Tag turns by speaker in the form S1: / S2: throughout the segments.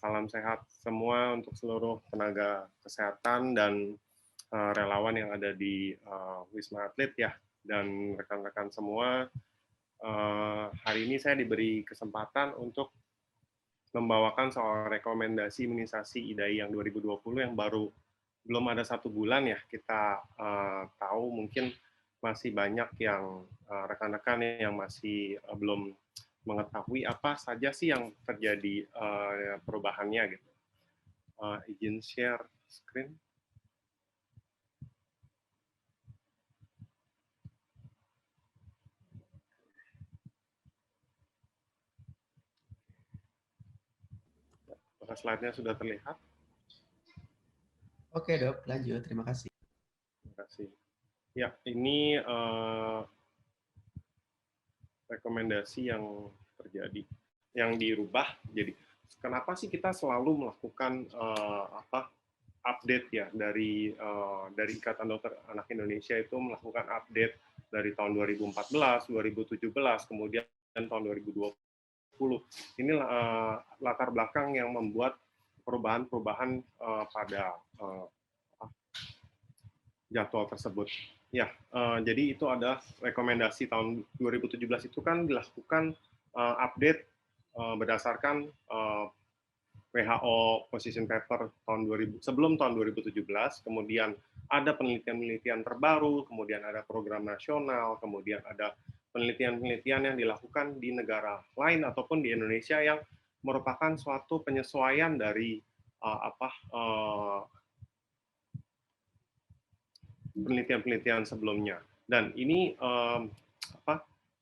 S1: salam sehat semua untuk seluruh tenaga kesehatan dan relawan yang ada di Wisma Atlet ya, dan rekan-rekan semua. Hari ini saya diberi kesempatan untuk membawakan soal rekomendasi imunisasi IDAI yang 2020 yang baru belum ada 1 bulan ya. Kita tahu mungkin masih banyak yang rekan-rekan yang masih belum mengetahui apa saja sih yang terjadi perubahannya gitu. Izin share screen. Apakah slide-nya sudah terlihat?
S2: Oke dok, lanjut. Terima kasih.
S1: Terima kasih. Ya, ini rekomendasi yang terjadi, yang dirubah. Jadi, kenapa sih kita selalu melakukan update ya dari Ikatan Dokter Anak Indonesia itu melakukan update dari tahun 2014, 2017, kemudian tahun 2020. Ini latar belakang yang membuat perubahan-perubahan pada jadwal tersebut. Ya, jadi itu ada rekomendasi tahun 2017 itu kan dilakukan update berdasarkan WHO Position Paper tahun 2000, sebelum tahun 2017, kemudian ada penelitian-penelitian terbaru, kemudian ada program nasional, kemudian ada penelitian-penelitian yang dilakukan di negara lain ataupun di Indonesia yang merupakan suatu penyesuaian dari penelitian-penelitian sebelumnya. Dan ini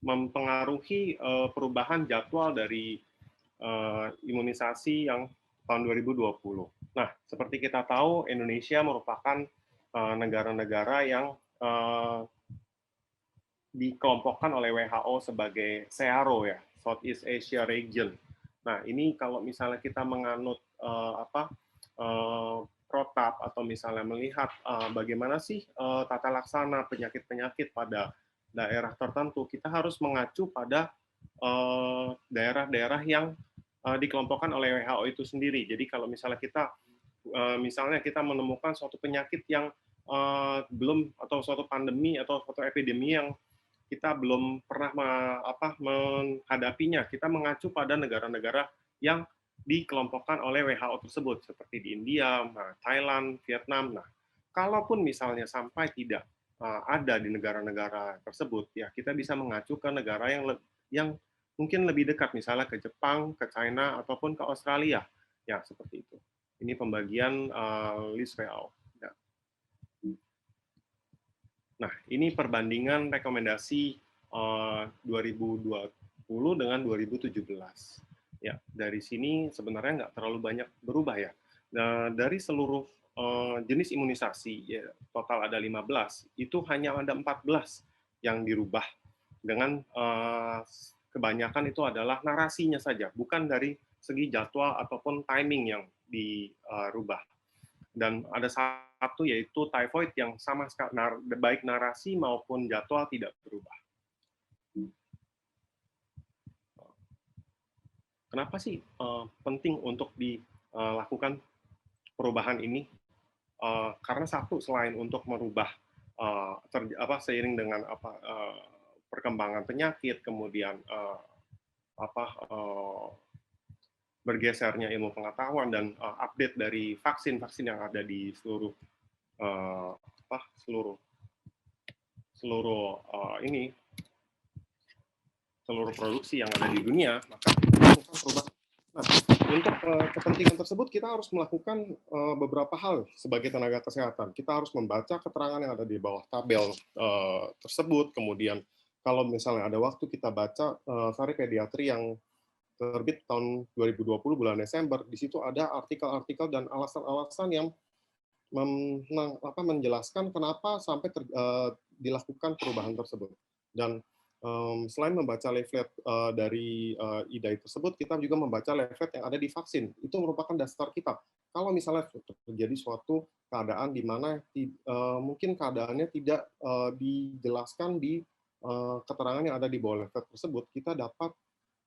S1: mempengaruhi perubahan jadwal dari imunisasi yang tahun 2020. Nah, seperti kita tahu, Indonesia merupakan negara-negara yang dikelompokkan oleh WHO sebagai SEARO ya, Southeast Asia Region. Nah, ini kalau misalnya kita menganut protap atau misalnya melihat bagaimana sih tata laksana penyakit-penyakit pada daerah tertentu, kita harus mengacu pada daerah-daerah yang dikelompokkan oleh WHO itu sendiri. Jadi kalau misalnya kita menemukan suatu penyakit yang belum, atau suatu pandemi atau suatu epidemi yang kita belum pernah menghadapinya, kita mengacu pada negara-negara yang dikelompokkan oleh WHO tersebut, seperti di India, Thailand, Vietnam. Nah, kalaupun misalnya sampai tidak ada di negara-negara tersebut, ya kita bisa mengacu ke negara yang mungkin lebih dekat, misalnya ke Jepang, ke China, ataupun ke Australia. Ya, seperti itu. Ini pembagian list WHO. Ya. Nah, ini perbandingan rekomendasi 2020 dengan 2017. Ya, dari sini sebenarnya nggak terlalu banyak berubah ya. Nah, dari seluruh jenis imunisasi, ya, total ada 15, itu hanya ada 14 yang dirubah dengan kebanyakan itu adalah narasinya saja, bukan dari segi jadwal ataupun timing yang dirubah. Dan ada satu yaitu typhoid yang sama sekali baik narasi maupun jadwal tidak berubah. Kenapa sih penting untuk dilakukan perubahan ini? Karena satu, selain untuk merubah seiring dengan perkembangan penyakit, kemudian bergesernya ilmu pengetahuan dan update dari vaksin-vaksin yang ada di seluruh seluruh produksi yang ada di dunia, maka melakukan perubahan. Nah, untuk kepentingan tersebut kita harus melakukan beberapa hal sebagai tenaga kesehatan. Kita harus membaca keterangan yang ada di bawah tabel tersebut. Kemudian kalau misalnya ada waktu, kita baca Sari Pediatri yang terbit tahun 2020 bulan Desember. Di situ ada artikel-artikel dan alasan-alasan yang menjelaskan kenapa sampai dilakukan perubahan tersebut. Dan selain membaca leaflet dari IDAI tersebut, kita juga membaca leaflet yang ada di vaksin. Itu merupakan dasar kita. Kalau misalnya terjadi suatu keadaan di mana mungkin keadaannya tidak dijelaskan di keterangan yang ada di bawah leaflet tersebut, kita dapat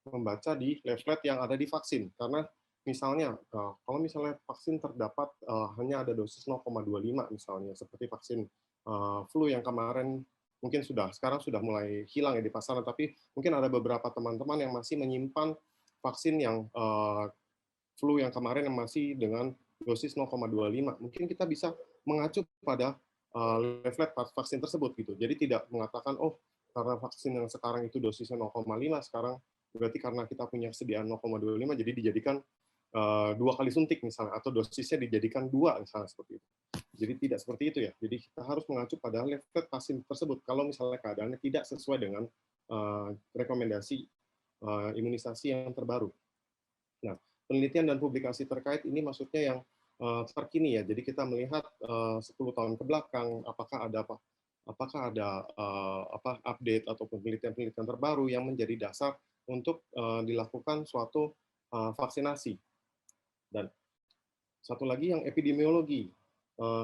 S1: membaca di leaflet yang ada di vaksin. Karena misalnya kalau misalnya vaksin terdapat hanya ada dosis 0,25 misalnya, seperti vaksin flu yang kemarin mungkin sekarang sudah mulai hilang ya di pasaran, tapi mungkin ada beberapa teman-teman yang masih menyimpan vaksin yang flu yang kemarin yang masih dengan dosis 0,25. Mungkin kita bisa mengacu pada leaflet vaksin tersebut gitu. Jadi tidak mengatakan karena vaksin yang sekarang itu dosisnya 0,5, sekarang berarti karena kita punya kesediaan 0,25 jadi dijadikan 2 kali suntik misalnya, atau dosisnya dijadikan 2 misalnya, seperti itu. Jadi tidak seperti itu ya. Jadi kita harus mengacu pada leaflet vaksin tersebut kalau misalnya keadaannya tidak sesuai dengan rekomendasi imunisasi yang terbaru. Nah, penelitian dan publikasi terkait ini maksudnya yang terkini ya. Jadi kita melihat 10 tahun ke belakang apakah ada update ataupun penelitian-penelitian terbaru yang menjadi dasar untuk dilakukan suatu vaksinasi. Dan satu lagi yang epidemiologi.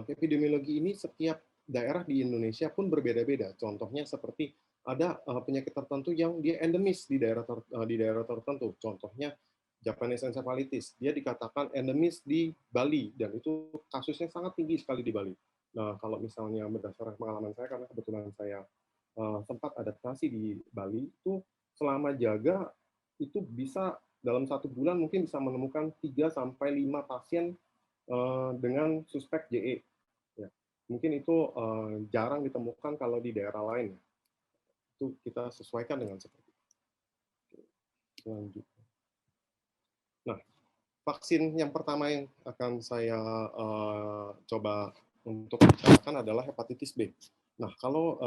S1: Epidemiologi ini setiap daerah di Indonesia pun berbeda-beda. Contohnya seperti ada penyakit tertentu yang dia endemis di daerah tertentu. Contohnya Japanese encephalitis. Dia dikatakan endemis di Bali dan itu kasusnya sangat tinggi sekali di Bali. Nah, kalau misalnya berdasarkan pengalaman saya, karena kebetulan saya sempat adaptasi di Bali, itu selama jaga itu bisa dalam 1 bulan mungkin bisa menemukan 3-5 pasien dengan suspek JE. Ya. Mungkin itu jarang ditemukan kalau di daerah lain. Itu kita sesuaikan dengan seperti itu. Lanjut. Nah, vaksin yang pertama yang akan saya coba untuk bicarakan adalah hepatitis B. Nah, kalau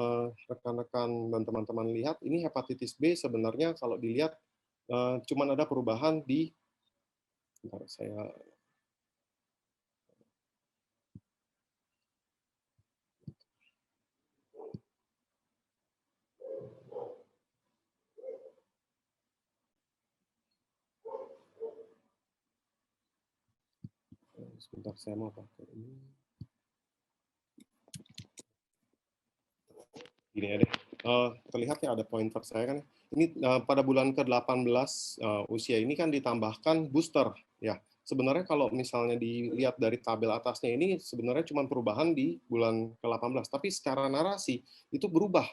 S1: rekan-rekan dan teman-teman lihat, ini hepatitis B sebenarnya kalau dilihat cuma ada perubahan di, bentar, saya sebentar, saya mau pakai ini. Gini ya deh, terlihatnya ada pointer saya kan. Ini pada bulan ke-18 usia ini kan ditambahkan booster ya. Sebenarnya kalau misalnya dilihat dari tabel atasnya ini sebenarnya cuma perubahan di bulan ke-18, tapi secara narasi itu berubah.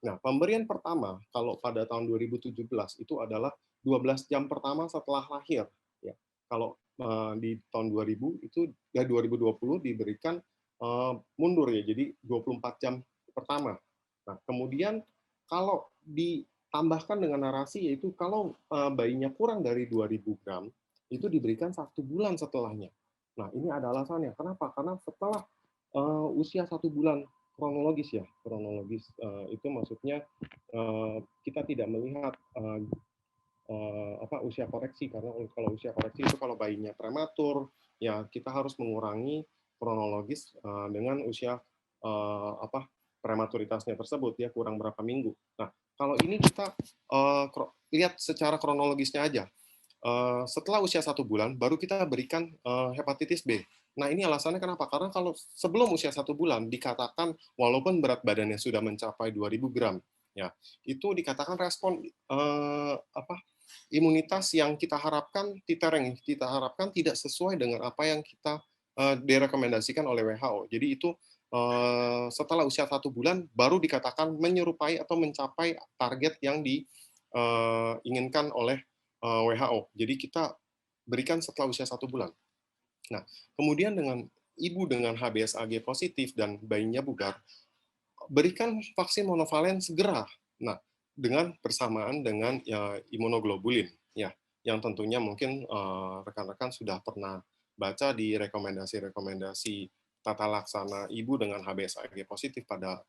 S1: Nah, pemberian pertama kalau pada tahun 2017 itu adalah 12 jam pertama setelah lahir ya. Kalau di tahun 2000 itu 2020 diberikan mundur ya. Jadi 24 jam pertama. Nah, kemudian kalau ditambahkan dengan narasi yaitu kalau bayinya kurang dari 2.000 gram, itu diberikan 1 bulan setelahnya. Nah, ini ada alasannya. Kenapa? Karena setelah usia 1 bulan kronologis ya, kronologis itu maksudnya kita tidak melihat usia koreksi, karena kalau usia koreksi itu kalau bayinya prematur, ya kita harus mengurangi kronologis dengan usia prematuritasnya tersebut ya, kurang berapa minggu. Nah, kalau ini kita lihat secara kronologisnya aja. Setelah usia 1 bulan baru kita berikan hepatitis B. Nah, ini alasannya kenapa? Karena kalau sebelum usia 1 bulan dikatakan walaupun berat badannya sudah mencapai 2.000 gram, ya itu dikatakan respon imunitas yang kita harapkan, titer yang kita harapkan tidak sesuai dengan apa yang kita direkomendasikan oleh WHO. Jadi itu setelah usia 1 bulan baru dikatakan menyerupai atau mencapai target yang diinginkan oleh WHO. Jadi kita berikan setelah usia 1 bulan. Nah, kemudian dengan ibu dengan HBsAg positif dan bayinya bugar, berikan vaksin monovalen segera. Nah, dengan bersamaan dengan imunoglobulin, ya, yang tentunya mungkin rekan-rekan sudah pernah baca di rekomendasi-rekomendasi tata laksana ibu dengan HBsAg positif pada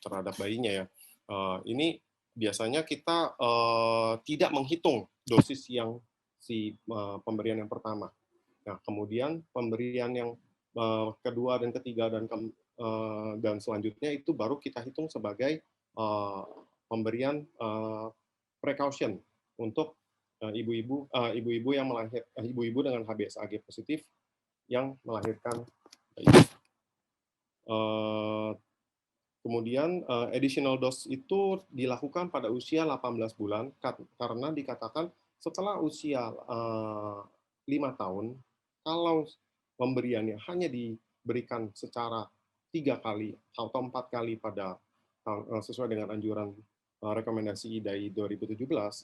S1: terhadap bayinya ya. Ini biasanya kita tidak menghitung dosis yang pemberian yang pertama. Nah, kemudian pemberian yang kedua dan ketiga dan selanjutnya itu baru kita hitung sebagai pemberian precaution untuk ibu-ibu yang ibu-ibu dengan HBsAg positif yang melahirkan bayi. Kemudian additional dose itu dilakukan pada usia 18 bulan karena dikatakan setelah usia 5 tahun, kalau pemberiannya hanya diberikan secara 3 kali atau 4 kali pada sesuai dengan anjuran rekomendasi IDAI 2017,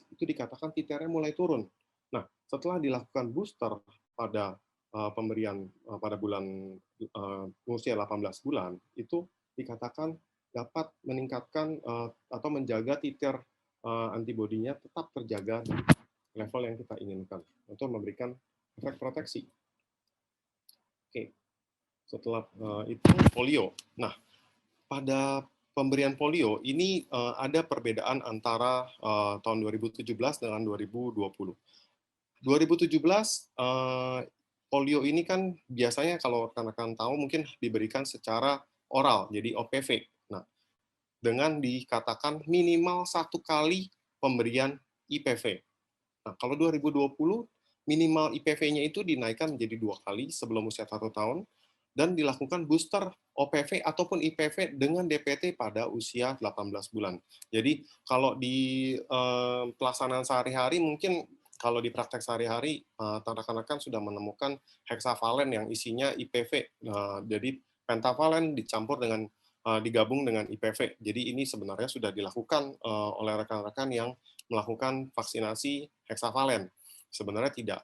S1: itu dikatakan titernya mulai turun. Nah, setelah dilakukan booster pada pemberian pada bulan usia 18 bulan, itu dikatakan dapat meningkatkan atau menjaga titer antibodinya tetap terjaga di level yang kita inginkan untuk memberikan efek proteksi. Oke, setelah itu polio. Nah, pada pemberian polio ini ada perbedaan antara tahun 2017 dengan 2020. 2017 polio ini kan biasanya kalau rekan-rekan tahu mungkin diberikan secara oral, jadi OPV. Nah, dengan dikatakan minimal 1 kali pemberian IPV. Nah, kalau 2020 minimal IPV-nya itu dinaikkan menjadi 2 kali sebelum usia 1 tahun dan dilakukan booster OPV ataupun IPV dengan DPT pada usia 18 bulan. Jadi kalau di pelaksanaan sehari-hari mungkin kalau di praktek sehari-hari rekan-rekan sudah menemukan heksavalen yang isinya IPV. Jadi pentavalen dicampur dengan digabung dengan IPV. Jadi ini sebenarnya sudah dilakukan oleh rekan-rekan yang melakukan vaksinasi heksavalen. Sebenarnya tidak.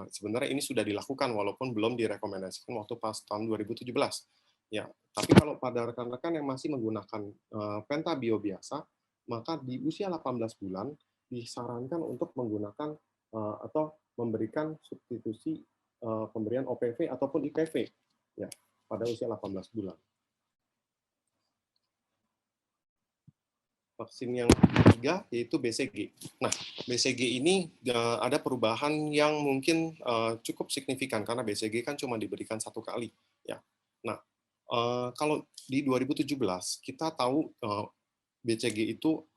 S1: Sebenarnya ini sudah dilakukan walaupun belum direkomendasikan waktu pas tahun 2017. Ya, tapi kalau pada rekan-rekan yang masih menggunakan pentabio biasa, maka di usia 18 bulan disarankan untuk menggunakan atau memberikan substitusi pemberian OPV ataupun IPV ya pada usia 18 bulan. Vaksin yang ketiga yaitu BCG. Nah, BCG ini ada perubahan yang mungkin cukup signifikan karena BCG kan cuma diberikan 1 kali. Ya. Nah, kalau di 2017 kita tahu BCG itu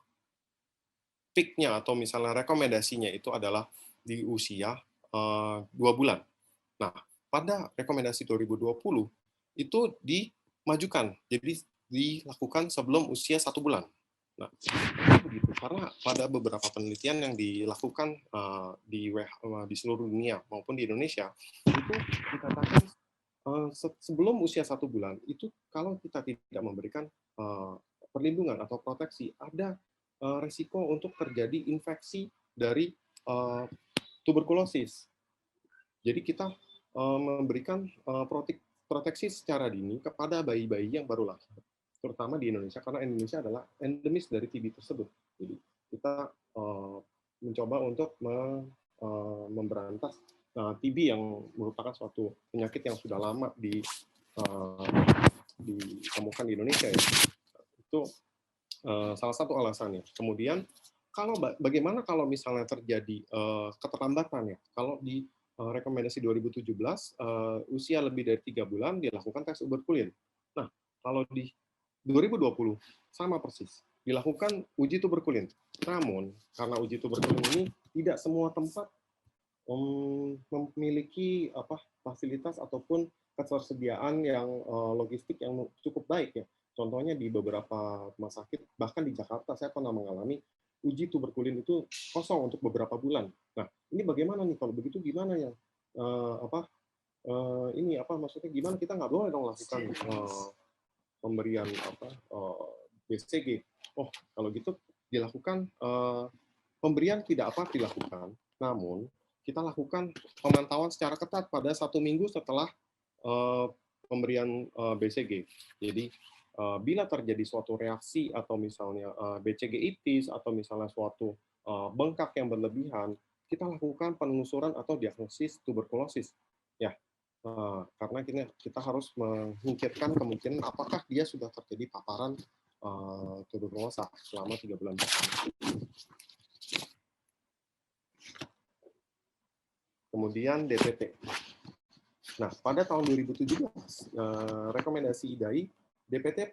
S1: peak-nya atau misalnya rekomendasinya itu adalah di usia 2 bulan. Nah, pada rekomendasi 2020 itu dimajukan, jadi dilakukan sebelum usia 1 bulan. Nah, begitu karena pada beberapa penelitian yang dilakukan di seluruh dunia maupun di Indonesia itu dikatakan sebelum usia 1 bulan itu kalau kita tidak memberikan perlindungan atau proteksi ada risiko untuk terjadi infeksi dari tuberkulosis. Jadi kita memberikan proteksi secara dini kepada bayi-bayi yang baru lahir, terutama di Indonesia karena Indonesia adalah endemis dari TB tersebut. Jadi kita mencoba untuk memberantas TB yang merupakan suatu penyakit yang sudah lama ditemukan di Indonesia ya. Itu salah satu alasannya. Kemudian kalau bagaimana kalau misalnya terjadi keterlambatan ya? Kalau di rekomendasi 2017 usia lebih dari 3 bulan dilakukan tes tuberkulin. Nah, kalau di 2020 sama persis dilakukan uji tuberkulin. Namun karena uji tuberkulin ini tidak semua tempat memiliki fasilitas ataupun ketersediaan yang logistik yang cukup baik ya. Contohnya di beberapa rumah sakit, bahkan di Jakarta saya pernah mengalami uji tuberkulin itu kosong untuk beberapa bulan. Nah, ini bagaimana nih kalau begitu gimana ya? Maksudnya gimana kita nggak boleh dong lakukan pemberian BCG. Oh, kalau gitu dilakukan pemberian tidak dilakukan, namun kita lakukan pemantauan secara ketat pada 1 minggu setelah pemberian BCG. Jadi bila terjadi suatu reaksi atau misalnya BCG-itis atau misalnya suatu bengkak yang berlebihan, kita lakukan penelusuran atau diagnosis tuberkulosis. Ya, karena kita harus menyingkirkan kemungkinan apakah dia sudah terjadi paparan tuberkulosa selama 3 bulan pertama. Kemudian DPT. Nah, pada tahun 2017, rekomendasi IDAI, DPT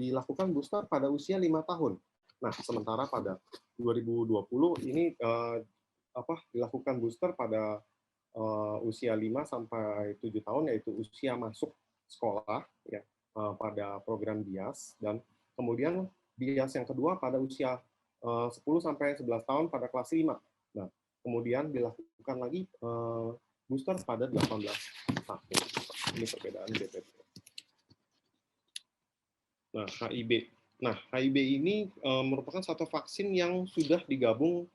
S1: dilakukan booster pada usia 5 tahun. Nah, sementara pada 2020 ini dilakukan booster pada usia 5 sampai 7 tahun, yaitu usia masuk sekolah ya, pada program BIAS, dan kemudian BIAS yang kedua pada usia 10 sampai 11 tahun pada kelas 5. Nah, kemudian dilakukan lagi booster pada 18 tahun. Ini perbedaan BPP. Nah, HIB. Nah, HIB ini merupakan satu vaksin yang sudah digabung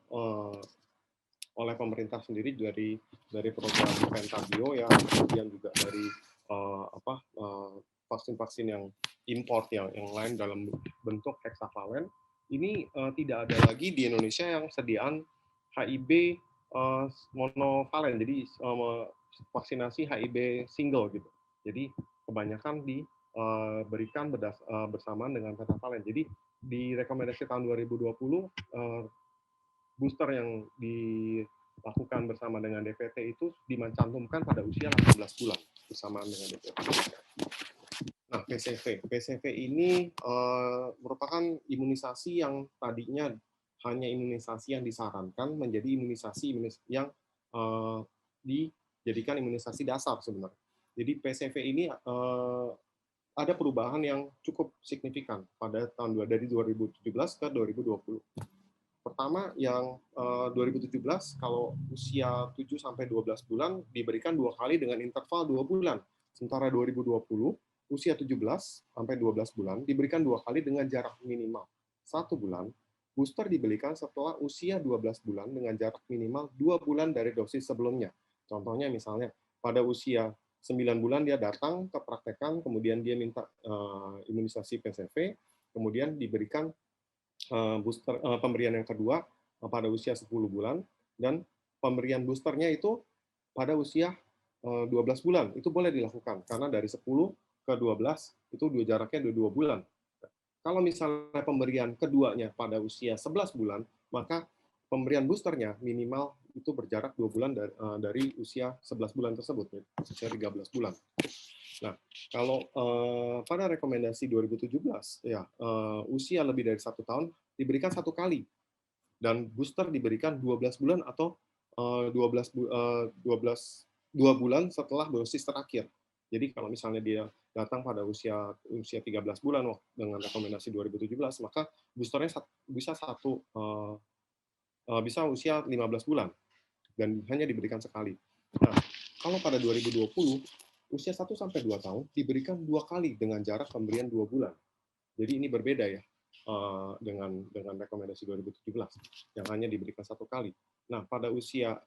S1: oleh pemerintah sendiri dari program Pentabio ya, kemudian juga dari vaksin-vaksin yang import yang lain dalam bentuk hexavalen. Ini tidak ada lagi di Indonesia yang sediaan HIB monovalen, jadi vaksinasi HIB single gitu. Jadi kebanyakan diberikan bersamaan dengan pentavalen. Jadi di rekomendasi tahun 2020 booster yang dilakukan bersama dengan DPT itu dicantumkan pada usia 18 bulan bersamaan dengan DPT. Nah, PCV ini merupakan imunisasi yang tadinya hanya imunisasi yang disarankan menjadi imunisasi yang dijadikan imunisasi dasar sebenarnya. Jadi PCV ini ada perubahan yang cukup signifikan pada tahun dari 2017 ke 2020. Pertama yang 2017 kalau usia 7 sampai 12 bulan diberikan 2 kali dengan interval 2 bulan. Sementara 2020 usia 17 sampai 12 bulan diberikan 2 kali dengan jarak minimal 1 bulan. Booster diberikan setelah usia 12 bulan dengan jarak minimal 2 bulan dari dosis sebelumnya. Contohnya misalnya pada usia 9 bulan dia datang ke praktekan, kemudian dia minta imunisasi PCV, kemudian diberikan booster pemberian yang kedua pada usia 10 bulan, dan pemberian boosternya itu pada usia 12 bulan. Itu boleh dilakukan karena dari 10 ke 12 itu jaraknya 2 bulan. Kalau misalnya pemberian keduanya pada usia 11 bulan, maka pemberian boosternya minimal itu berjarak 2 bulan dari usia 11 bulan tersebut, usia 13 bulan. Nah, kalau pada rekomendasi 2017, ya usia lebih dari 1 tahun diberikan 1 kali, dan booster diberikan 12 bulan atau 2 bulan setelah dosis terakhir. Jadi kalau misalnya dia datang pada usia 13 bulan dengan rekomendasi 2017, maka boosternya bisa bisa usia 15 bulan dan hanya diberikan sekali. Nah, kalau pada 2020 usia 1 sampai 2 tahun diberikan 2 kali dengan jarak pemberian 2 bulan. Jadi ini berbeda ya dengan rekomendasi 2017 yang hanya diberikan 1 kali. Nah, pada usia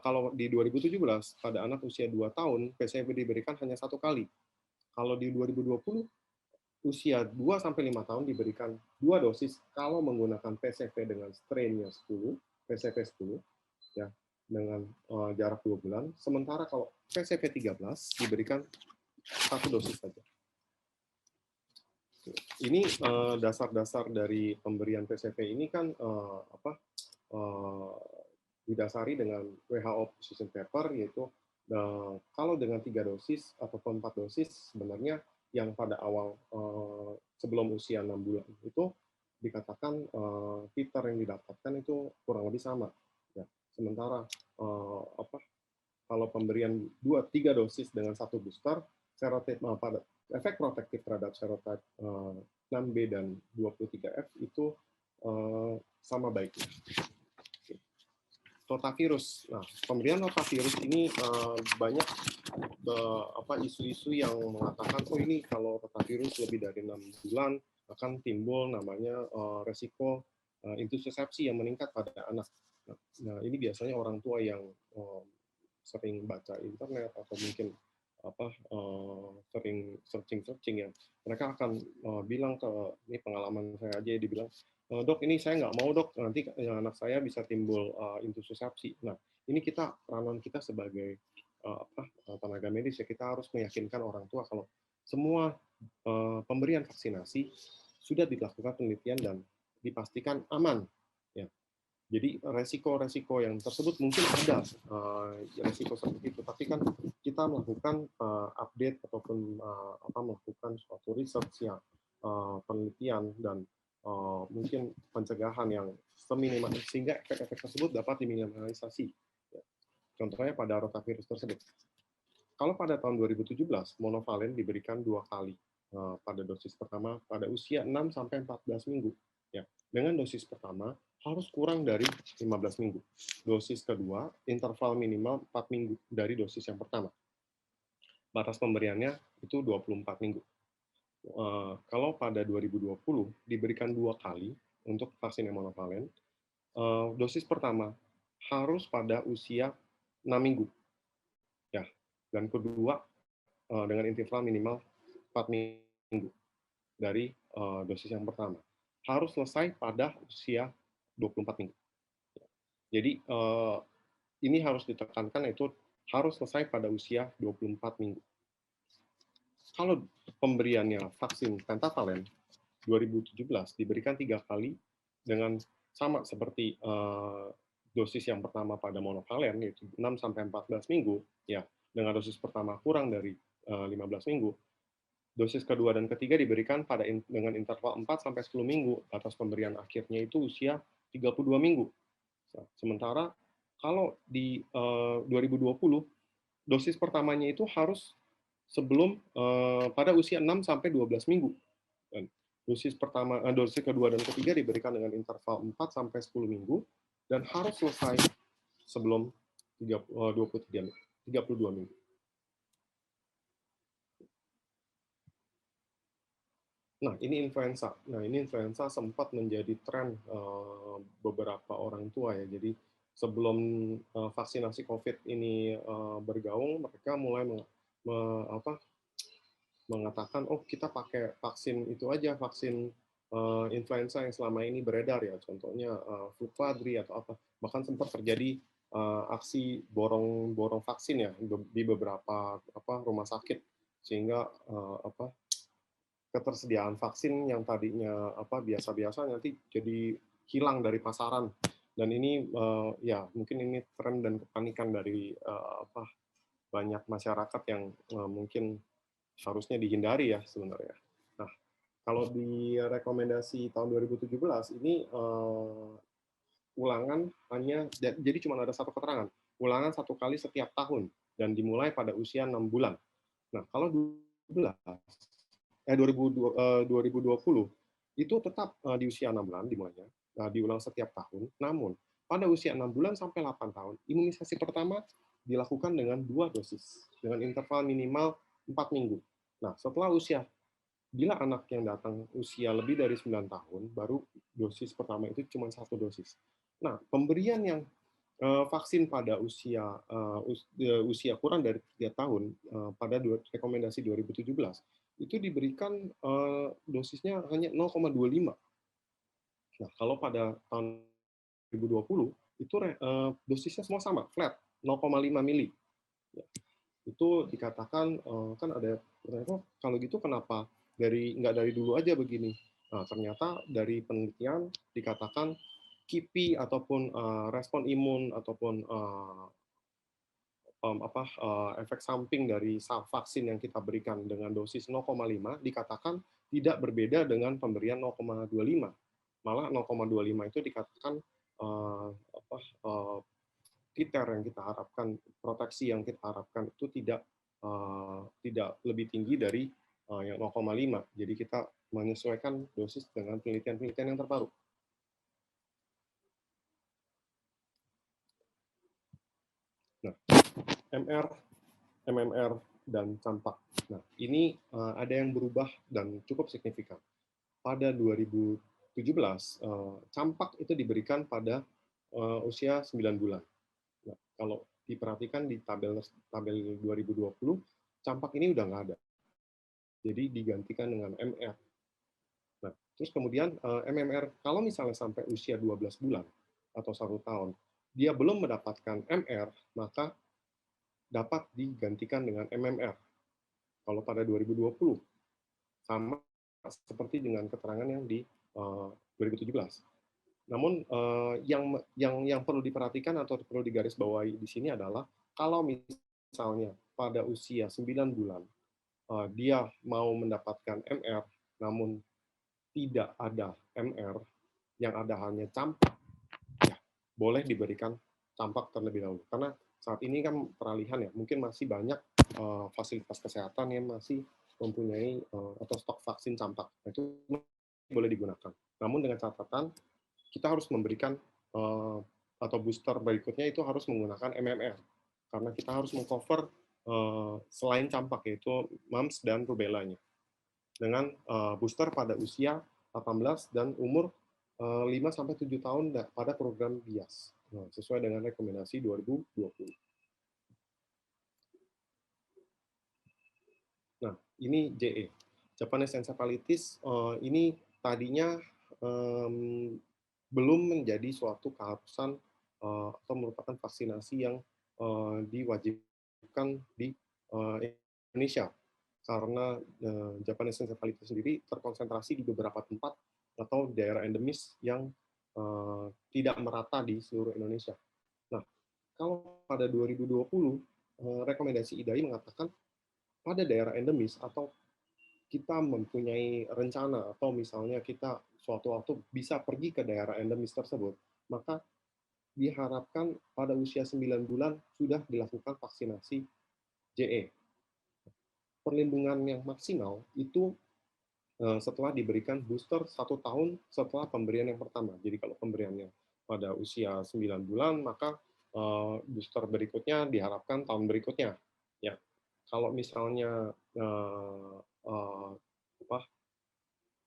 S1: kalau di 2017 pada anak usia 2 tahun PCV diberikan hanya 1 kali. Kalau di 2020 usia 2 sampai 5 tahun diberikan 2 dosis kalau menggunakan PCV dengan strain-nya 10, PCV 10 ya, dengan jarak 2 bulan. Sementara kalau PCV 13 diberikan 1 dosis saja. Ini dasar-dasar dari pemberian PCV ini kan didasari dengan WHO Position Paper, yaitu kalau dengan 3 dosis ataupun 4 dosis sebenarnya yang pada awal sebelum usia 6 bulan itu dikatakan titer yang didapatkan itu kurang lebih sama. Ya. Sementara kalau pemberian 2-3 dosis dengan 1 booster, serotip pada efek protektif terhadap serotype 6B dan 23F itu sama baiknya. Rotavirus. Nah, pemberian rotavirus ini banyak isu-isu yang mengatakan ini kalau rotavirus lebih dari 6 bulan akan timbul namanya resiko intussusepsi yang meningkat pada anak. Nah, ini biasanya orang tua yang sering baca internet atau mungkin sering searching ya, mereka akan bilang ini pengalaman saya aja, dibilang, dok ini saya nggak mau dok, nanti anak saya bisa timbul intussusepsi. Nah, ini peranan kita sebagai tenaga medis ya, kita harus meyakinkan orang tua kalau semua pemberian vaksinasi sudah dilakukan penelitian dan dipastikan aman. Ya. Jadi resiko-resiko yang tersebut mungkin ada resiko seperti itu, tapi kan kita melakukan update ataupun melakukan suatu research yang penelitian dan mungkin pencegahan yang seminimal sehingga efek-efek tersebut dapat diminimalisasi. Contohnya pada rotavirus tersebut. Kalau pada tahun 2017 monovalen diberikan 2 kali pada dosis pertama pada usia 6 sampai 14 minggu. Ya, dengan dosis pertama harus kurang dari 15 minggu. Dosis kedua, interval minimal 4 minggu dari dosis yang pertama. Batas pemberiannya itu 24 minggu. Kalau pada 2020 diberikan 2 kali untuk vaksin yang monovalen, dosis pertama harus pada usia 6 minggu. Ya, dan kedua dengan interval minimal 4 minggu dari dosis yang pertama. Harus selesai pada usia 24 minggu. Jadi ini harus ditekankan, itu harus selesai pada usia 24 minggu. Kalau pemberiannya vaksin pentavalen 2017 diberikan 3 kali dengan sama seperti dosis yang pertama pada monovalen, yaitu 6 sampai 14 minggu, ya, dengan dosis pertama kurang dari 15 minggu. Dosis kedua dan ketiga diberikan dengan interval 4 sampai 10 minggu. Batas pemberian akhirnya itu usia 32 minggu. Sementara kalau di 2020 dosis pertamanya itu harus sebelum pada usia 6 sampai 12 minggu. Dan dosis kedua dan ketiga diberikan dengan interval 4 sampai 10 minggu dan harus selesai sebelum 32 minggu. Nah, ini influenza sempat menjadi tren beberapa orang tua ya. Jadi sebelum vaksinasi COVID ini bergaung, mereka mulai mengatakan, oh kita pakai vaksin itu aja, vaksin influenza yang selama ini beredar ya, contohnya Fluquadri atau apa. Bahkan sempat terjadi aksi borong vaksin ya di beberapa rumah sakit, sehingga ketersediaan vaksin yang tadinya biasa-biasa nanti jadi hilang dari pasaran. Dan ini ya mungkin ini tren dan kepanikan dari banyak masyarakat yang mungkin harusnya dihindari ya sebenarnya. Nah, kalau di rekomendasi tahun 2017 ini ulangan hanya jadi cuma ada satu keterangan, ulangan 1 kali setiap tahun dan dimulai pada usia 6 bulan. Nah, kalau 2020 itu tetap di usia 6 bulan dimulainya, diulang setiap tahun. Namun pada usia 6 bulan sampai 8 tahun, imunisasi pertama dilakukan dengan 2 dosis dengan interval minimal 4 minggu. Nah, setelah bila anak yang datang usia lebih dari 9 tahun, baru dosis pertama itu cuma 1 dosis. Nah, pemberian yang vaksin pada usia kurang dari 3 tahun pada rekomendasi 2017 itu diberikan dosisnya hanya 0,25. Nah, kalau pada tahun 2020 itu dosisnya semua sama, flat, 0,5 mili. Ya. Itu dikatakan kan ada pertanyaan, kalau gitu kenapa nggak dari dulu aja begini? Nah, ternyata dari penelitian dikatakan KIPI ataupun respon imun ataupun efek samping dari vaksin yang kita berikan dengan dosis 0,5 dikatakan tidak berbeda dengan pemberian 0,25. Malah 0,25 itu dikatakan titer yang kita harapkan, proteksi yang kita harapkan itu tidak lebih tinggi dari yang 0,5. Jadi kita menyesuaikan dosis dengan penelitian-penelitian yang terbaru. Nah, MMR, dan campak. Nah, ini ada yang berubah dan cukup signifikan. Pada 2017, campak itu diberikan pada usia 9 bulan. Nah, kalau diperhatikan di tabel 2020, campak ini udah nggak ada. Jadi digantikan dengan MR. Nah, terus kemudian MMR, kalau misalnya sampai usia 12 bulan atau 1 tahun, dia belum mendapatkan MR, maka dapat digantikan dengan MMR. Kalau pada 2020, sama seperti dengan keterangan yang di 2017. Namun yang perlu diperhatikan atau perlu digarisbawahi di sini adalah kalau misalnya pada usia 9 bulan dia mau mendapatkan MR, namun tidak ada MR, yang ada hanya campak, ya boleh diberikan campak terlebih dahulu. Karena saat ini kan peralihan ya, mungkin masih banyak fasilitas kesehatan yang masih mempunyai atau stok vaksin campak. Itu boleh digunakan. Namun dengan catatan kita harus memberikan atau booster berikutnya itu harus menggunakan MMR karena kita harus mengcover selain campak yaitu mumps dan rubellanya dengan booster pada usia 18 dan umur 5 sampai 7 tahun pada program BIAS sesuai dengan rekomendasi 2020. Nah, ini JE. Japanese encephalitis ini tadinya belum menjadi suatu keharusan atau merupakan vaksinasi yang diwajibkan di Indonesia karena Japanese encephalitis sendiri terkonsentrasi di beberapa tempat atau daerah endemis yang tidak merata di seluruh Indonesia. Nah, kalau pada 2020 rekomendasi IDAI mengatakan pada daerah endemis atau kita mempunyai rencana atau misalnya kita suatu waktu bisa pergi ke daerah endemis tersebut, maka diharapkan pada usia 9 bulan sudah dilakukan vaksinasi JE. Perlindungan yang maksimal itu setelah diberikan booster 1 tahun setelah pemberian yang pertama. Jadi kalau pemberiannya pada usia 9 bulan, maka booster berikutnya diharapkan tahun berikutnya. Ya, kalau misalnya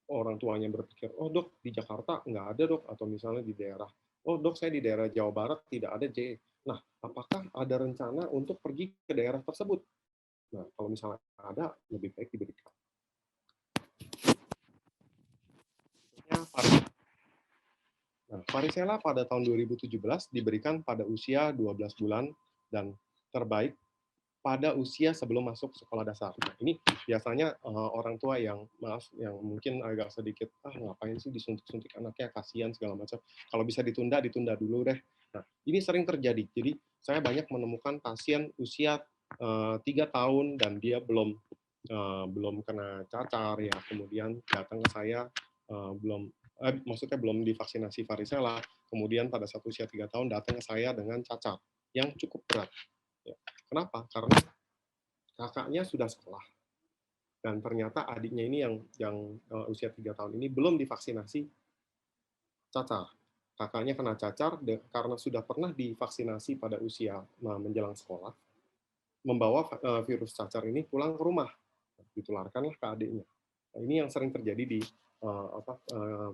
S1: orang tuanya berpikir, oh dok di Jakarta nggak ada dok, atau misalnya di daerah, oh dok saya di daerah Jawa Barat tidak ada JE. Nah, apakah ada rencana untuk pergi ke daerah tersebut? Nah, kalau misalnya ada, lebih baik diberikan. Nah, varicella pada tahun 2017 diberikan pada usia 12 bulan dan terbaik pada usia sebelum masuk sekolah dasar. Nah, ini biasanya orang tua yang mungkin agak sedikit ngapain sih disuntik-suntik anaknya, kasihan segala macam. Kalau bisa ditunda dulu deh. Nah, ini sering terjadi. Jadi saya banyak menemukan pasien usia 3 tahun dan dia belum kena cacar ya, kemudian datang ke saya maksudnya belum divaksinasi varicella, kemudian pada satu usia 3 tahun datang ke saya dengan cacar yang cukup berat. Ya. Kenapa? Karena kakaknya sudah sekolah dan ternyata adiknya ini yang usia 3 tahun ini belum divaksinasi cacar. Kakaknya kena cacar karena sudah pernah divaksinasi pada usia menjelang sekolah, membawa virus cacar ini pulang ke rumah, ditularkanlah ke adiknya. Nah, ini yang sering terjadi di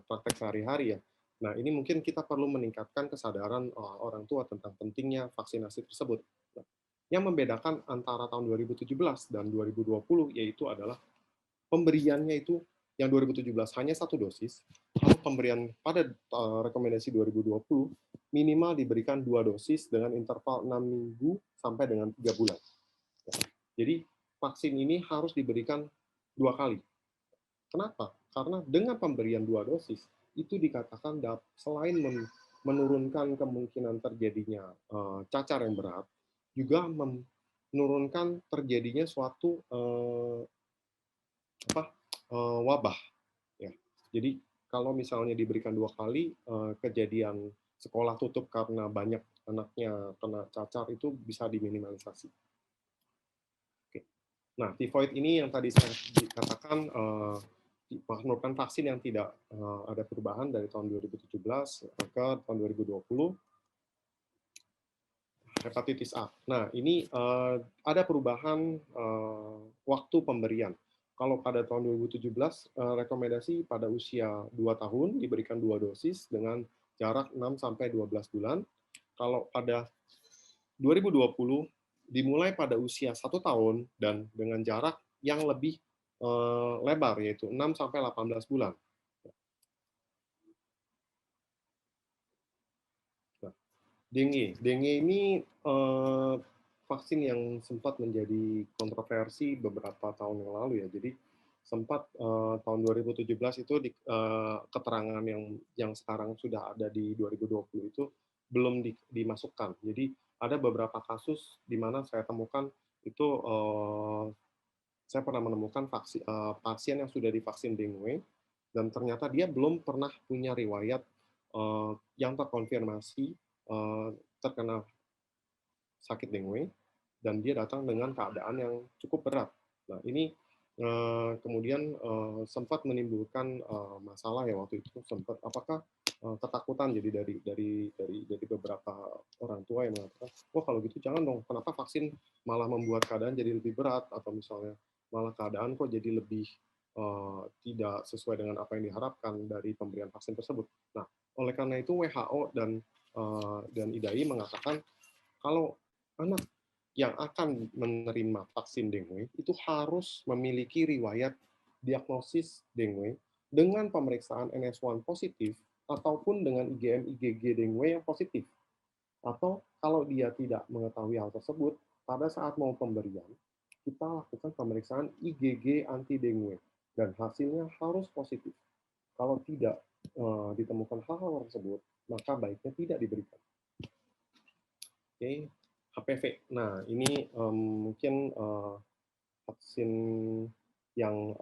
S1: praktek sehari-hari ya. Nah, ini mungkin kita perlu meningkatkan kesadaran orang tua tentang pentingnya vaksinasi tersebut. Nah, yang membedakan antara tahun 2017 dan 2020 yaitu adalah pemberiannya itu yang 2017 hanya 1 dosis, kalau pemberian pada rekomendasi 2020 minimal diberikan 2 dosis dengan interval 6 minggu sampai dengan 3 bulan. Jadi vaksin ini harus diberikan 2 kali. Kenapa? Karena dengan pemberian 2 dosis, itu dikatakan selain menurunkan kemungkinan terjadinya cacar yang berat, juga menurunkan terjadinya suatu wabah. Ya. Jadi kalau misalnya diberikan 2 kali, kejadian sekolah tutup karena banyak anaknya kena cacar itu bisa diminimalisasi. Nah, tivoid ini yang tadi saya katakan merupakan vaksin yang tidak ada perubahan dari tahun 2017 ke tahun 2020. Hepatitis A. Nah, ini ada perubahan waktu pemberian. Kalau pada tahun 2017, rekomendasi pada usia 2 tahun diberikan 2 dosis dengan jarak 6-12 bulan. Kalau pada 2020, dimulai pada usia 1 tahun dan dengan jarak yang lebih lebar, yaitu 6-18 bulan. Nah, dengue ini vaksin yang sempat menjadi kontroversi beberapa tahun yang lalu ya. Jadi sempat tahun 2017 itu keterangan yang sekarang sudah ada di 2020 itu belum dimasukkan. Jadi ada beberapa kasus di mana saya temukan itu saya pernah menemukan pasien yang sudah divaksin dengue dan ternyata dia belum pernah punya riwayat yang terkonfirmasi terkena sakit dengue dan dia datang dengan keadaan yang cukup berat. Nah, ini kemudian sempat menimbulkan masalah ya waktu itu, sempat apakah ketakutan jadi dari beberapa orang tua yang mengatakan, wah kalau gitu jangan dong, kenapa vaksin malah membuat keadaan jadi lebih berat, atau misalnya malah keadaan kok jadi lebih tidak sesuai dengan apa yang diharapkan dari pemberian vaksin tersebut. Nah, oleh karena itu WHO dan IDAI mengatakan kalau anak yang akan menerima vaksin dengue itu harus memiliki riwayat diagnosis dengue dengan pemeriksaan NS1 positif ataupun dengan IgM-IgG dengue yang positif. Atau kalau dia tidak mengetahui hal tersebut, pada saat mau pemberian, kita lakukan pemeriksaan IgG anti dengue dan hasilnya harus positif. Kalau tidak ditemukan hal-hal tersebut, maka baiknya tidak diberikan. Oke, HPV. Nah, ini mungkin vaksin yang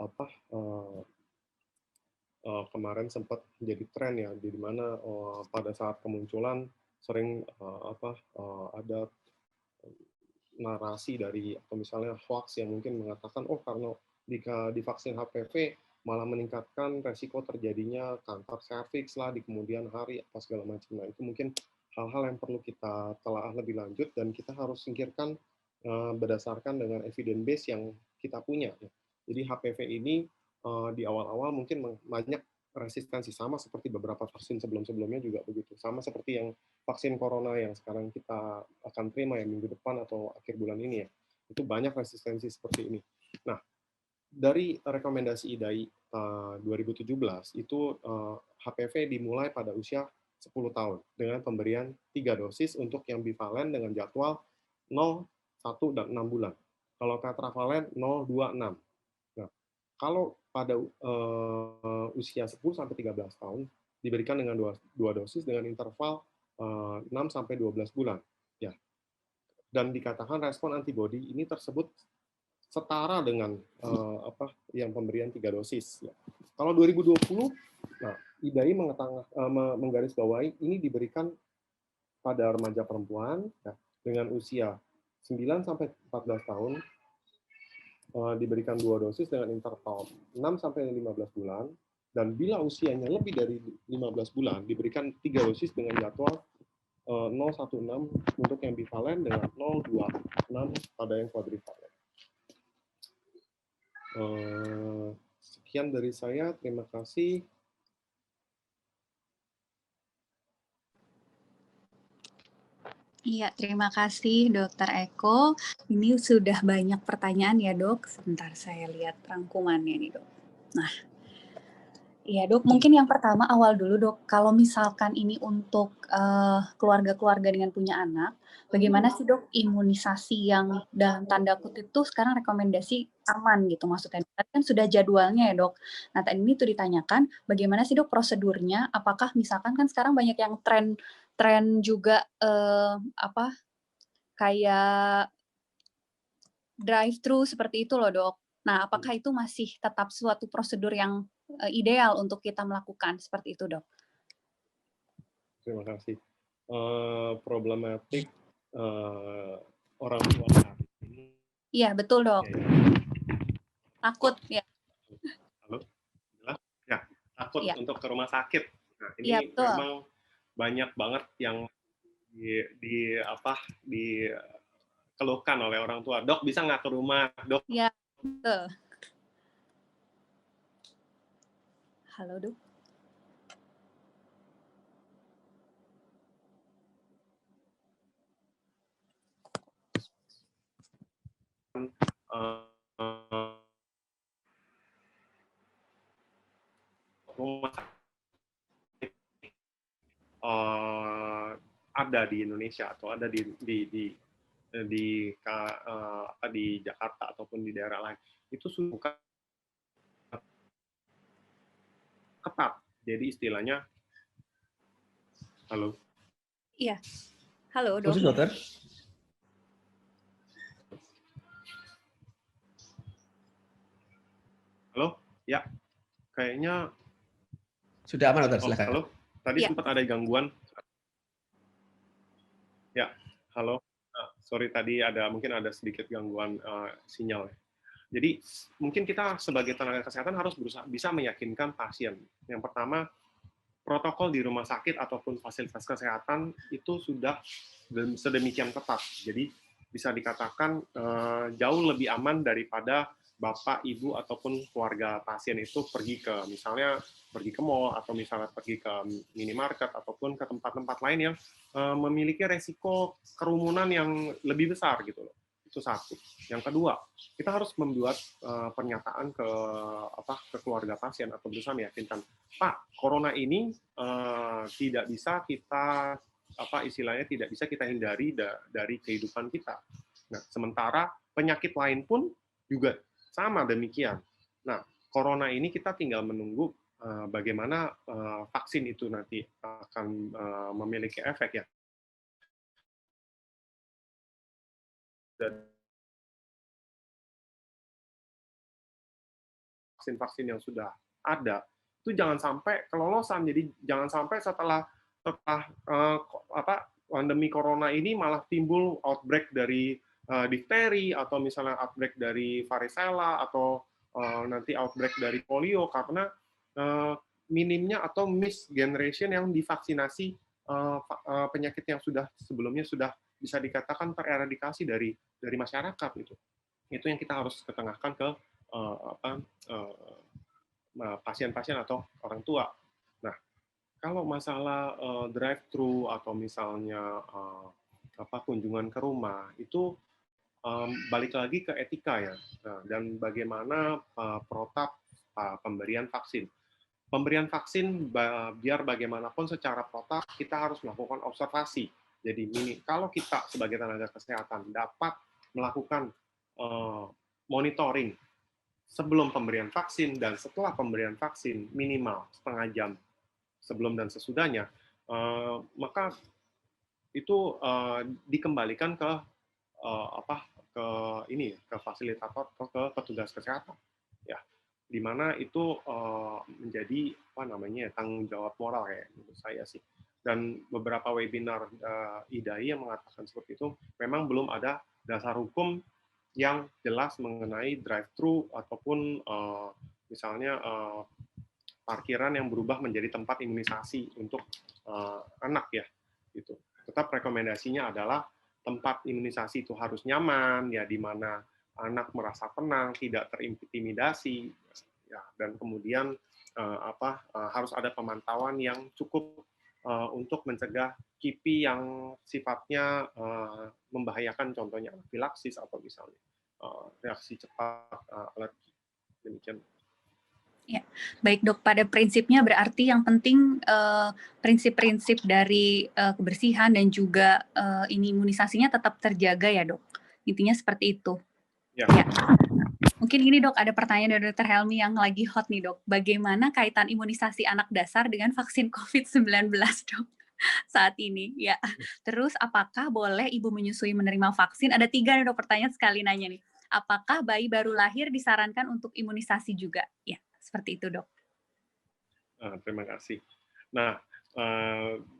S1: kemarin sempat menjadi tren ya, di mana pada saat kemunculan sering ada narasi dari atau misalnya hoax yang mungkin mengatakan karena jika divaksin HPV malah meningkatkan resiko terjadinya kanker serviks lah di kemudian hari apa segala macam. Nah, itu mungkin hal-hal yang perlu kita telaah lebih lanjut dan kita harus singkirkan berdasarkan dengan evidence base yang kita punya. Jadi HPV ini di awal-awal mungkin banyak resistensi, sama seperti beberapa vaksin sebelum-sebelumnya juga begitu. Sama seperti yang vaksin corona yang sekarang kita akan terima ya minggu depan atau akhir bulan ini ya. Itu banyak resistensi seperti ini. Nah, dari rekomendasi IDAI 2017 itu HPV dimulai pada usia 10 tahun dengan pemberian 3 dosis untuk yang bivalen dengan jadwal 0, 1, dan 6 bulan. Kalau tetravalen 0, 2, 6. Nah, kalau pada usia 10 sampai 13 tahun diberikan dengan dua dosis dengan interval 6 sampai 12 bulan. Ya. Dan dikatakan respon antibodi ini tersebut setara dengan yang pemberian 3 dosis. Ya. Kalau 2020, nah, IDAI menggarisbawahi ini diberikan pada remaja perempuan ya, dengan usia 9 sampai 14 tahun diberikan 2 dosis dengan interval 6 sampai 15 bulan, dan bila usianya lebih dari 15 bulan diberikan 3 dosis dengan jadwal 016 untuk yang bivalen dengan 026 pada yang kuadrivalen. Sekian dari saya, terima kasih.
S2: Iya, terima kasih Dokter Eko. Ini sudah banyak pertanyaan ya Dok. Sebentar saya lihat rangkumannya nih Dok. Nah, iya Dok, mungkin yang pertama awal dulu Dok. Kalau misalkan ini untuk keluarga-keluarga dengan punya anak, bagaimana sih Dok imunisasi yang dalam tanda kutip itu sekarang rekomendasi aman gitu maksudnya. Tadi kan sudah jadwalnya ya Dok. Nah tadi ini tuh ditanyakan bagaimana sih Dok prosedurnya, apakah misalkan kan sekarang banyak yang tren juga kayak drive-thru seperti itu loh Dok. Nah apakah itu masih tetap suatu prosedur yang ideal untuk kita melakukan seperti itu Dok?
S1: Terima kasih. Problematik orang tua saat ini.
S2: Iya betul Dok.
S1: Ya.
S2: Takut ya.
S1: Halo, ya takut
S2: Ya.
S1: untuk ke rumah sakit. Nah ini
S2: Ya,
S1: memang banyak banget yang dikeluhkan oleh orang tua. Dok bisa nggak ke rumah? Dok.
S2: Ya betul. Halo Dok.
S1: Rumah sakit ada di Indonesia atau ada di Jakarta ataupun di daerah lain itu sudah ketat. Jadi istilahnya, halo.
S2: Iya. Halo Dok.
S3: Khusus dokter.
S1: Halo, ya. Kayaknya
S3: sudah aman dokter, silakan.
S1: Halo, tadi
S2: ya.
S1: sempat ada gangguan. Ya, halo. Sorry tadi mungkin ada sedikit gangguan sinyal. Jadi mungkin kita sebagai tenaga kesehatan harus berusaha bisa meyakinkan pasien. Yang pertama, protokol di rumah sakit ataupun fasilitas kesehatan itu sudah sedemikian ketat. Jadi bisa dikatakan jauh lebih aman daripada bapak, ibu ataupun keluarga pasien itu pergi ke misalnya pergi ke mall atau misalnya pergi ke minimarket ataupun ke tempat-tempat lain yang memiliki resiko kerumunan yang lebih besar gitu loh. Itu satu. Yang kedua, kita harus membuat pernyataan ke keluarga pasien atau berusaha meyakinkan, Pak, corona ini tidak bisa kita istilahnya tidak bisa kita hindari dari kehidupan kita. Nah, sementara penyakit lain pun juga sama demikian. Nah, corona ini kita tinggal menunggu bagaimana vaksin itu nanti akan memiliki efek ya. Dan vaksin-vaksin yang sudah ada itu jangan sampai kelolosan. Jadi jangan sampai setelah pandemi corona ini malah timbul outbreak dari difteri atau misalnya outbreak dari varicella atau nanti outbreak dari polio karena minimnya atau misgeneration yang divaksinasi penyakit yang sebelumnya sudah bisa dikatakan tereradikasi dari masyarakat itu. Itu yang kita harus ketengahkan ke pasien-pasien atau orang tua. Nah, kalau masalah drive-thru atau misalnya kunjungan ke rumah itu balik lagi ke etika ya, dan bagaimana protap pemberian vaksin. Pemberian vaksin biar bagaimanapun secara protap kita harus melakukan observasi. Jadi kalau kita sebagai tenaga kesehatan dapat melakukan monitoring sebelum pemberian vaksin dan setelah pemberian vaksin minimal setengah jam sebelum dan sesudahnya, maka itu dikembalikan ke ke fasilitator atau ke petugas kesehatan, ya, di mana itu menjadi tanggung jawab moral ya menurut saya sih. Dan beberapa webinar IDAI yang mengatakan seperti itu, memang belum ada dasar hukum yang jelas mengenai drive-thru ataupun misalnya parkiran yang berubah menjadi tempat imunisasi untuk anak ya, gitu. Tetap rekomendasinya adalah tempat imunisasi itu harus nyaman ya, di mana anak merasa tenang, tidak terintimidasi ya, dan kemudian harus ada pemantauan yang cukup untuk mencegah KIPI yang sifatnya membahayakan, contohnya anafilaksis atau misalnya reaksi cepat alergi. Demikian.
S2: Ya, baik dok. Pada prinsipnya berarti yang penting prinsip-prinsip dari kebersihan dan juga imunisasinya tetap terjaga ya dok. Intinya seperti itu.
S1: Ya.
S2: Ya. Mungkin ini dok, ada pertanyaan dari Dr. Helmi yang lagi hot nih dok. Bagaimana kaitan imunisasi anak dasar dengan vaksin COVID-19 dok saat ini? Ya. Terus apakah boleh ibu menyusui menerima vaksin? Ada 3 nih dok pertanyaan sekali nanya nih. Apakah bayi baru lahir disarankan untuk imunisasi juga? Ya, seperti itu dok.
S1: Terima kasih. Nah,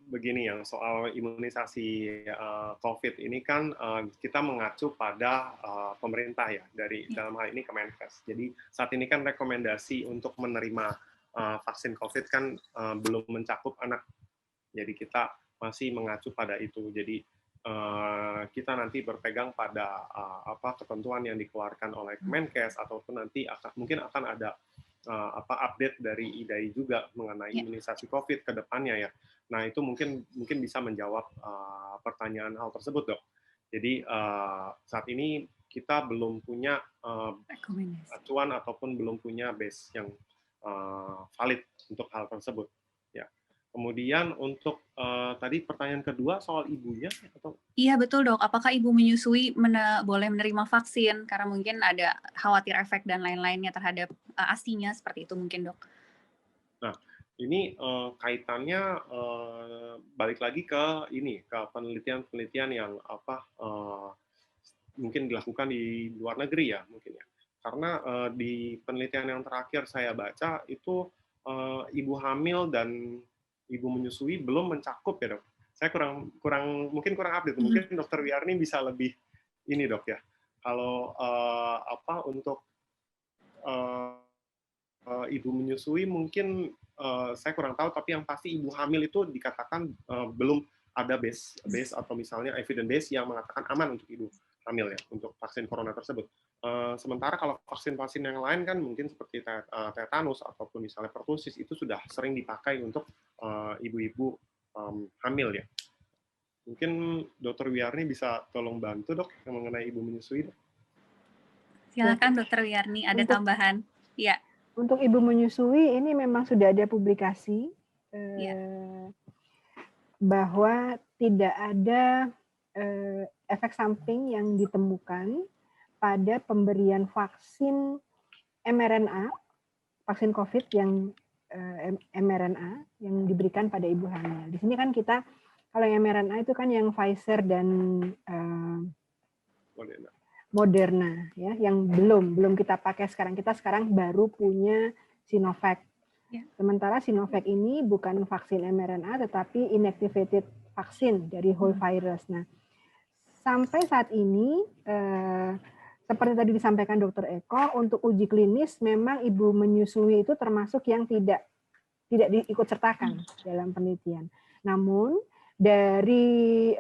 S1: begini ya, soal imunisasi COVID ini kan kita mengacu pada pemerintah ya, dalam hal ini Kemenkes. Jadi saat ini kan rekomendasi untuk menerima vaksin COVID kan belum mencakup anak. Jadi kita masih mengacu pada itu. Jadi kita nanti berpegang pada ketentuan yang dikeluarkan oleh Kemenkes ataupun nanti mungkin akan ada update dari IDAI juga mengenai imunisasi COVID ke depannya ya. Nah, itu mungkin bisa menjawab pertanyaan hal tersebut, dok. Jadi saat ini kita belum punya acuan ataupun belum punya base yang valid untuk hal tersebut. Ya. Kemudian untuk tadi pertanyaan kedua soal ibunya atau?
S2: Iya betul dok. Apakah ibu menyusui boleh menerima vaksin karena mungkin ada khawatir efek dan lain-lainnya terhadap ASI-nya seperti itu mungkin dok?
S1: Nah, ini kaitannya balik lagi ke penelitian-penelitian yang mungkin dilakukan di luar negeri ya mungkin ya. Karena di penelitian yang terakhir saya baca itu ibu hamil dan ibu menyusui belum mencakup ya dok. Saya mungkin kurang update. Mungkin Dokter Wiarni bisa lebih ini dok ya. Kalau untuk ibu menyusui mungkin saya kurang tahu, tapi yang pasti ibu hamil itu dikatakan belum ada base atau misalnya evidence base yang mengatakan aman untuk ibu hamil ya untuk vaksin corona tersebut. Sementara kalau vaksin-vaksin yang lain kan mungkin seperti tetanus ataupun misalnya pertusis itu sudah sering dipakai untuk ibu-ibu hamil ya. Mungkin Dr. Wiyarni bisa tolong bantu dok yang mengenai ibu menyusui dok.
S2: Silakan Dr. Wiyarni, ada tambahan? Ya.
S4: Untuk ibu menyusui ini memang sudah ada publikasi bahwa tidak ada efek samping yang ditemukan pada pemberian vaksin mRNA, vaksin COVID yang mRNA yang diberikan pada ibu hamil. Di sini kan kita, kalau yang mRNA itu kan yang Pfizer dan Moderna, ya, yang belum kita pakai sekarang. Kita sekarang baru punya Sinovac. Ya. Sementara Sinovac ini bukan vaksin mRNA, tetapi inactivated vaksin dari whole virus. Nah, sampai saat ini, seperti tadi disampaikan Dr. Eko, untuk uji klinis memang ibu menyusui itu termasuk yang tidak diikut sertakan dalam penelitian. Namun dari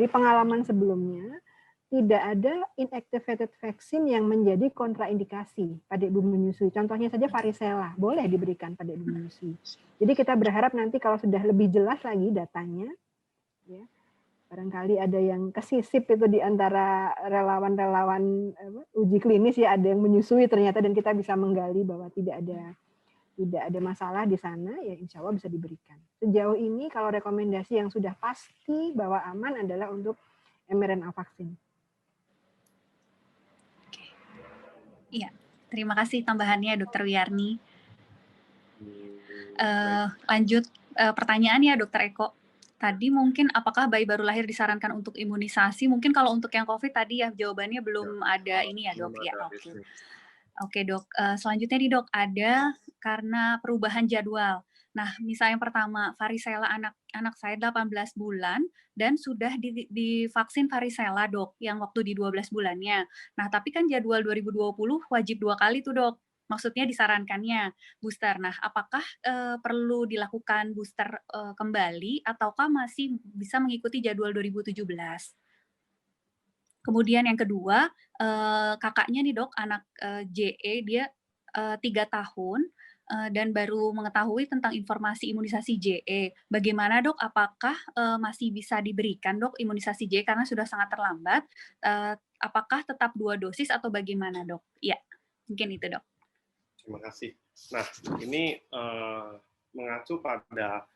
S4: pengalaman sebelumnya tidak ada inactivated vaksin yang menjadi kontraindikasi pada ibu menyusui. Contohnya saja varicella boleh diberikan pada ibu menyusui. Jadi kita berharap nanti kalau sudah lebih jelas lagi datanya, ya, barangkali ada yang kesisip itu di antara relawan-relawan uji klinis ya, ada yang menyusui ternyata dan kita bisa menggali bahwa tidak ada masalah di sana, ya insya Allah bisa diberikan. Sejauh ini kalau rekomendasi yang sudah pasti bahwa aman adalah untuk mRNA vaksin.
S2: Iya, terima kasih tambahannya Dr. Wiyarni. Lanjut pertanyaan ya Dr. Eko. Tadi mungkin apakah bayi baru lahir disarankan untuk imunisasi? Mungkin kalau untuk yang COVID tadi ya jawabannya belum ada ini ya dok. Ya, oke. Oke dok, selanjutnya nih dok, ada karena perubahan jadwal. Nah, misalnya yang pertama, varicella anak saya 18 bulan dan sudah divaksin varicella dok, yang waktu di 12 bulannya. Nah, tapi kan jadwal 2020 wajib 2 kali tuh dok, maksudnya disarankannya booster. Nah, apakah perlu dilakukan booster kembali ataukah masih bisa mengikuti jadwal 2017? Kemudian yang kedua, kakaknya nih dok, anak JE, dia 3 tahun, dan baru mengetahui tentang informasi imunisasi JE. Bagaimana dok, apakah masih bisa diberikan dok imunisasi JE karena sudah sangat terlambat? Apakah tetap 2 dosis atau bagaimana dok? Ya, mungkin itu dok.
S1: Terima kasih. Nah, ini mengacu pada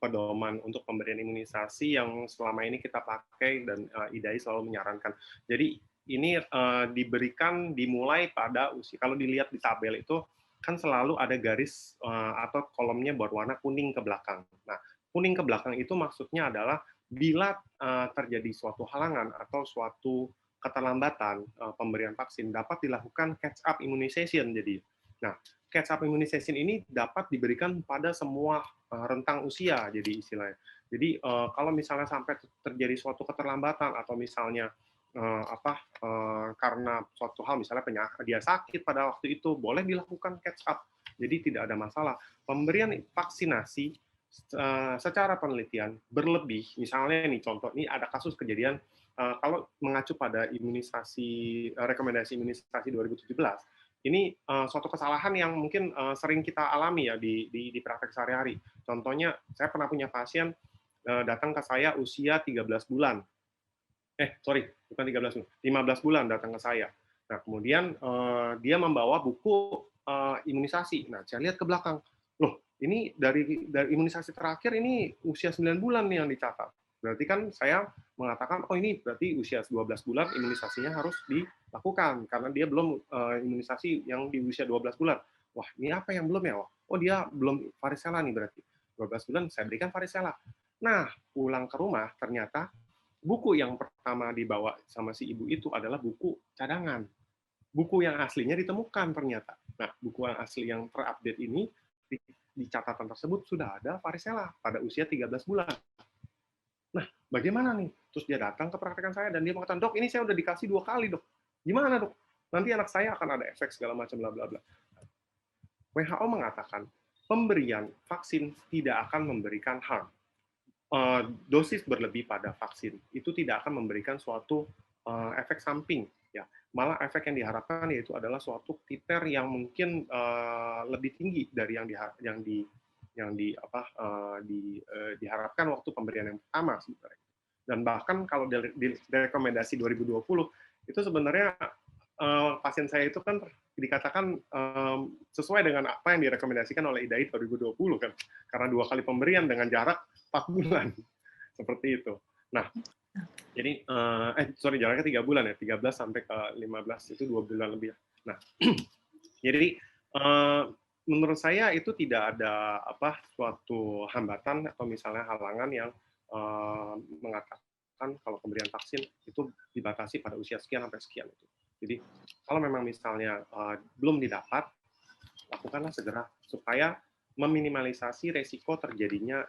S1: pedoman untuk pemberian imunisasi yang selama ini kita pakai dan IDAI selalu menyarankan. Jadi ini diberikan dimulai pada usia. Kalau dilihat di tabel itu kan selalu ada garis atau kolomnya berwarna kuning ke belakang. Nah, kuning ke belakang itu maksudnya adalah bila terjadi suatu halangan atau suatu keterlambatan pemberian vaksin dapat dilakukan catch up immunization. Jadi, nah catch up immunization ini dapat diberikan pada semua rentang usia. Jadi istilahnya. Jadi kalau misalnya sampai terjadi suatu keterlambatan atau misalnya karena suatu hal misalnya penyakit dia sakit pada waktu itu boleh dilakukan catch up. Jadi tidak ada masalah. Pemberian vaksinasi secara penelitian berlebih, misalnya nih contoh ini ada kasus kejadian kalau mengacu pada rekomendasi imunisasi 2017, ini suatu kesalahan yang mungkin sering kita alami ya di praktek sehari-hari. Contohnya, saya pernah punya pasien datang ke saya usia 13 bulan. Bukan 13 bulan, 15 bulan datang ke saya. Nah, kemudian dia membawa buku imunisasi. Nah, saya lihat ke belakang. Loh, ini dari imunisasi terakhir ini usia 9 bulan nih yang dicatat. Berarti kan saya mengatakan, oh ini berarti usia 12 bulan imunisasinya harus dilakukan, karena dia belum imunisasi yang di usia 12 bulan. Wah, ini apa yang belum ya? Oh, dia belum varicella nih berarti. 12 bulan saya berikan varicella. Nah, pulang ke rumah ternyata buku yang pertama dibawa sama si ibu itu adalah buku cadangan. Buku yang aslinya ditemukan ternyata. Nah, buku yang asli yang terupdate ini, di catatan tersebut sudah ada varicella pada usia 13 bulan. Nah, bagaimana nih? Terus dia datang ke praktekan saya dan dia mengatakan, dok, ini saya udah dikasih 2 kali, dok. Gimana, dok? Nanti anak saya akan ada efek segala macam, bla bla bla. WHO mengatakan pemberian vaksin tidak akan memberikan harm. Dosis berlebih pada vaksin itu tidak akan memberikan suatu efek samping, ya. Malah efek yang diharapkan yaitu adalah suatu titer yang mungkin lebih tinggi dari diharapkan waktu pemberian yang pertama sebenarnya. Dan bahkan kalau di rekomendasi 2020 itu sebenarnya pasien saya itu kan dikatakan sesuai dengan apa yang direkomendasikan oleh IDAI 2020 kan, karena 2 kali pemberian dengan jarak 4 bulan seperti itu. Nah, jadi jaraknya 3 bulan ya, 13 sampai ke 15 itu 2 bulan lebih. Nah, jadi menurut saya itu tidak ada suatu hambatan atau misalnya halangan yang mengatakan kalau pemberian vaksin itu dibatasi pada usia sekian sampai sekian itu. Jadi kalau memang misalnya belum didapat, lakukanlah segera supaya meminimalisasi resiko terjadinya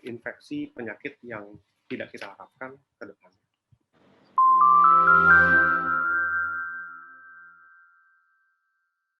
S1: infeksi penyakit yang tidak kita harapkan.